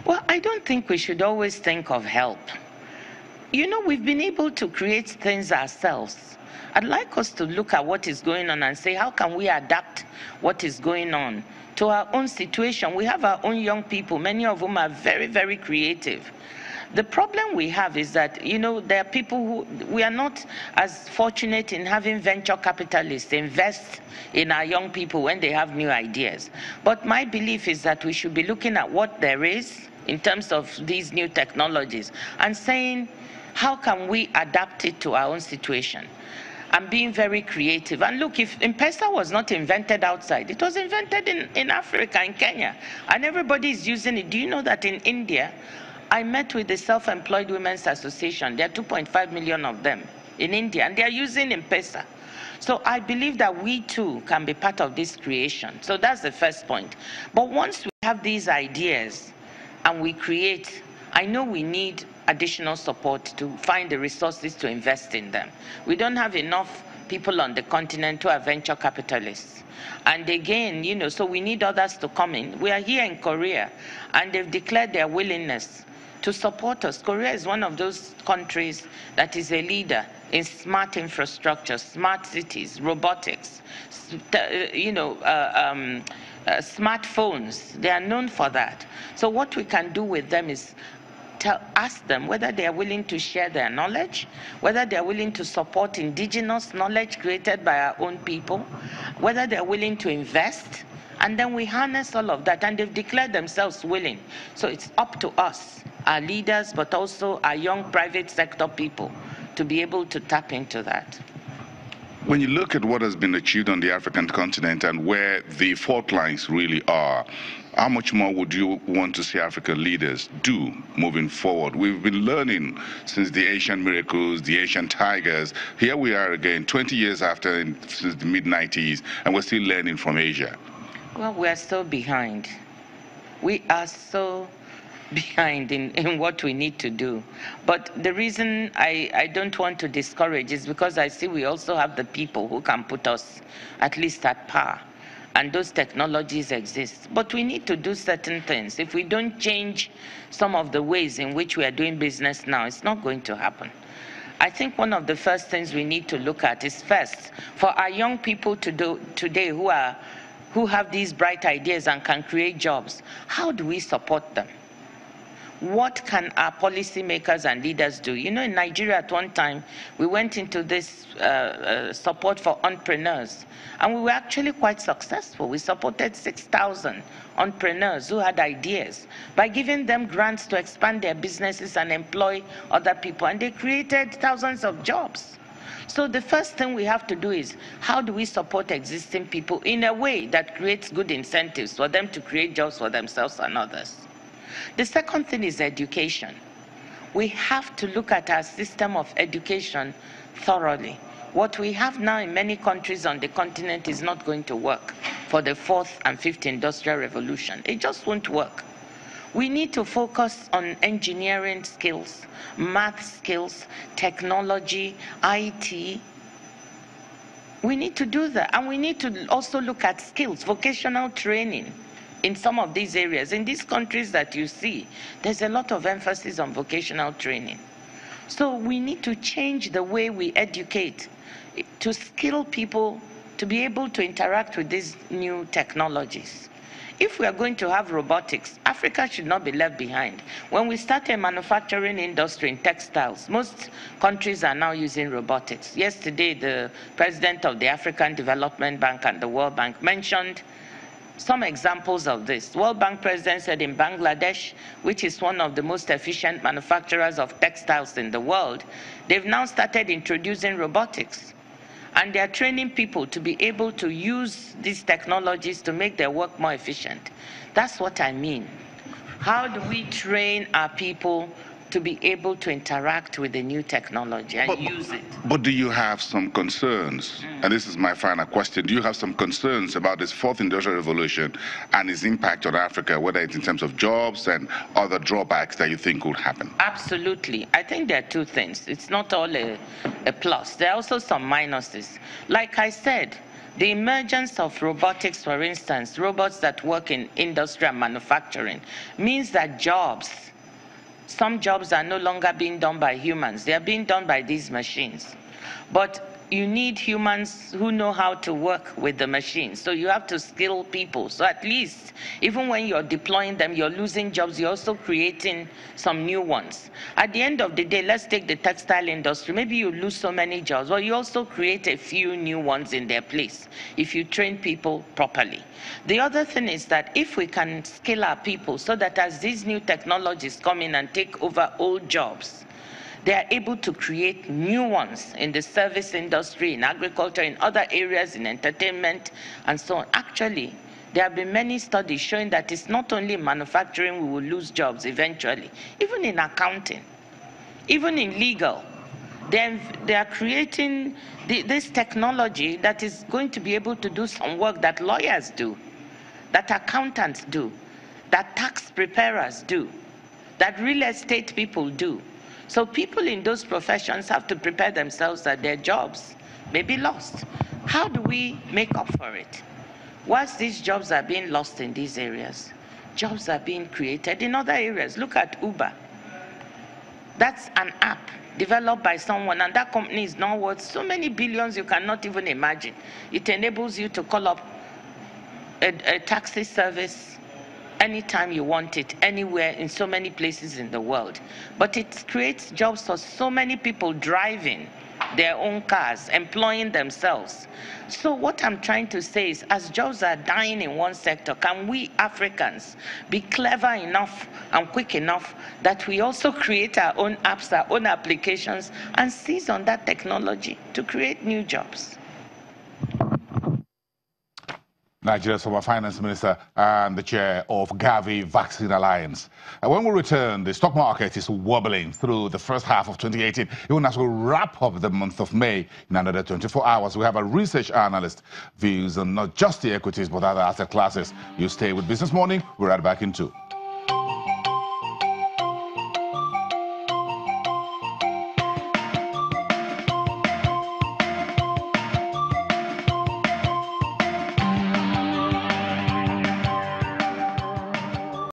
Well, I don't think we should always think of help. You know, we've been able to create things ourselves. I'd like us to look at what is going on and say, how can we adapt what is going on to our own situation? We have our own young people, many of whom are very, very creative. The problem we have is that, you know, there are people who, we are not as fortunate in having venture capitalists invest in our young people when they have new ideas. But my belief is that we should be looking at what there is in terms of these new technologies and saying, how can we adapt it to our own situation? And being very creative. And look, if M-Pesa was not invented outside, it was invented in Africa, in Kenya, and everybody is using it. Do you know that in India, I met with the Self-Employed Women's Association. There are 2.5 million of them in India, and they are using M-Pesa. So I believe that we too can be part of this creation. So that's the first point. But once we have these ideas and we create, I know we need additional support to find the resources to invest in them. We don't have enough people on the continent who are venture capitalists. And again, you know, so we need others to come in. We are here in Korea, and they've declared their willingness to support us. Korea is one of those countries that is a leader in smart infrastructure, smart cities, robotics, smartphones. They are known for that. So what we can do with them is ask them whether they are willing to share their knowledge, whether they are willing to support indigenous knowledge created by our own people, whether they are willing to invest, and then we harness all of that, and they've declared themselves willing. So it's up to us, our leaders, but also our young private sector people, to be able to tap into that. When you look at what has been achieved on the African continent and where the fault lines really are, how much more would you want to see African leaders do moving forward? We've been learning since the Asian miracles, the Asian tigers. Here we are again, 20 years after, since the mid-90s, and we're still learning from Asia. Well, we are so behind. We are so behind in what we need to do. But the reason I don't want to discourage is because I see we also have the people who can put us at least at par. And those technologies exist. But we need to do certain things. If we don't change some of the ways in which we are doing business now, it's not going to happen. I think one of the first things we need to look at is first, for our young people to do today who have these bright ideas and can create jobs, how do we support them? What can our policymakers and leaders do? You know, in Nigeria at one time, we went into this support for entrepreneurs, and we were actually quite successful. We supported 6,000 entrepreneurs who had ideas by giving them grants to expand their businesses and employ other people, and they created thousands of jobs. So the first thing we have to do is, how do we support existing people in a way that creates good incentives for them to create jobs for themselves and others? The second thing is education. We have to look at our system of education thoroughly. What we have now in many countries on the continent is not going to work for the fourth and fifth industrial revolution. It just won't work. We need to focus on engineering skills, math skills, technology, IT. We need to do that. And we need to also look at skills, vocational training. In some of these areas, in these countries that you see, there's a lot of emphasis on vocational training. So we need to change the way we educate to skill people to be able to interact with these new technologies. If we are going to have robotics, Africa should not be left behind. When we start a manufacturing industry in textiles, most countries are now using robotics. Yesterday, the president of the African Development Bank and the World Bank mentioned some examples of this. World Bank president said in Bangladesh, which is one of the most efficient manufacturers of textiles in the world, they've now started introducing robotics. And they are training people to be able to use these technologies to make their work more efficient. That's what I mean. How do we train our people to be able to interact with the new technology and use it? But do you have some concerns? And this is my final question. Do you have some concerns about this fourth industrial revolution and its impact on Africa, whether it's in terms of jobs and other drawbacks that you think would happen? Absolutely. I think there are two things. It's not all a plus. There are also some minuses. Like I said, The emergence of robotics, for instance, robots that work in industry and manufacturing, means that some jobs are no longer being done by humans. They are being done by these machines. But you need humans who know how to work with the machines. So you have to skill people. So at least, even when you're deploying them, you're losing jobs, you're also creating some new ones. At the end of the day, let's take the textile industry. Maybe you lose so many jobs, but you also create a few new ones in their place if you train people properly. The other thing is that if we can skill our people so that as these new technologies come in and take over old jobs, they are able to create new ones in the service industry, in agriculture, in other areas, in entertainment, and so on. Actually, there have been many studies showing that it's not only in manufacturing we will lose jobs eventually, even in accounting, even in legal. They are creating this technology that is going to be able to do some work that lawyers do, that accountants do, that tax preparers do, that real estate people do. So people in those professions have to prepare themselves that their jobs may be lost. How do we make up for it? Whilst these jobs are being lost in these areas, jobs are being created in other areas. Look at Uber. That's an app developed by someone, and that company is now worth so many billions you cannot even imagine. It enables you to call up a taxi service anytime you want it, anywhere, in so many places in the world. But it creates jobs for so many people driving their own cars, employing themselves. So what I'm trying to say is, as jobs are dying in one sector, can we Africans be clever enough and quick enough that we also create our own apps, our own applications, and seize on that technology to create new jobs? Nigeria's former finance minister and the chair of Gavi Vaccine Alliance. When we return, the stock market is wobbling through the first half of 2018. Even as we wrap up the month of May in another 24 hours, we have a research analyst views on not just the equities but other asset classes. You stay with Business Morning. We're right back in 2.